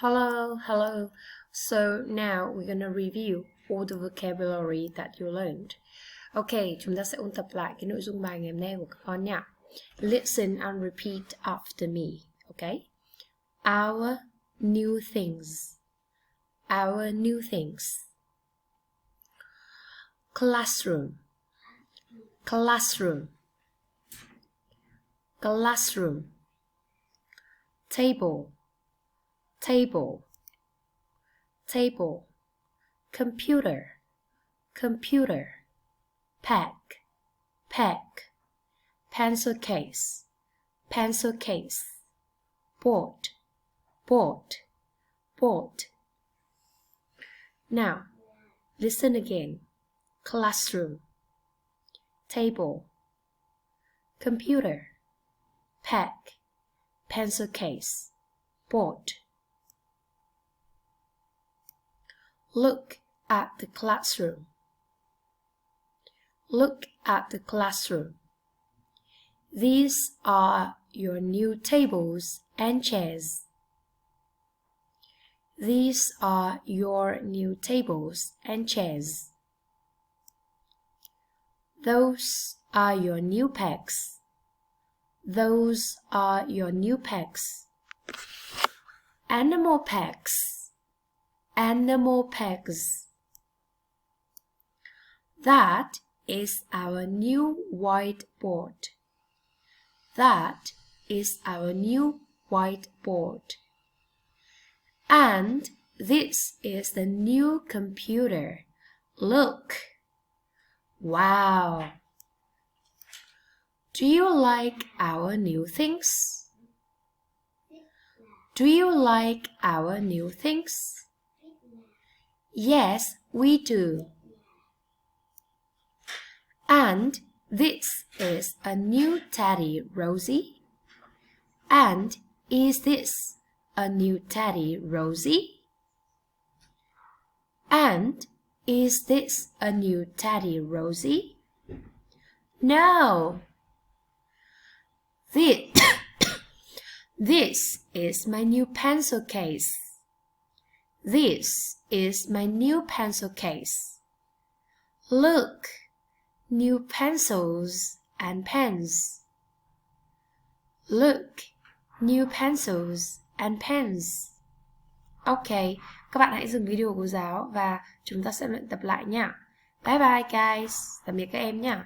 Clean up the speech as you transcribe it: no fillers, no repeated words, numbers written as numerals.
Hello. So now we're gonna review all the vocabulary that you learned. Ok, chúng ta sẽ ôn tập lại cái nội dung bài ngày hôm nay của các con nha. Listen and repeat after me. Ok. Our new things. Our new things. Classroom. Classroom. Classroom. Table. Table. Table. Computer. Computer. Pack. Pack. Pencil case. Pencil case. Board. Board. Board. Now, listen again. Classroom. Table. Computer. Pack. Pencil case. Board. Look at the classroom. Look at the classroom. These are your new tables and chairs. These are your new tables and chairs. Those are your new packs. Those are your new packs. Animal packs. Animal packs. That is our new whiteboard. That is our new whiteboard. And this is the new computer. Look. Wow. Do you like our new things? Do you like our new things? Yes, we do. And this is a new teddy, Rosie. And is this a new teddy, Rosie? And is this a new teddy, Rosie? No. This is my new pencil case. This is my new pencil case. Look, new pencils and pens. Look, new pencils and pens. Ok, các bạn hãy dừng video của cô giáo và chúng ta sẽ luyện tập lại nha. Bye bye guys, tạm biệt các em nha.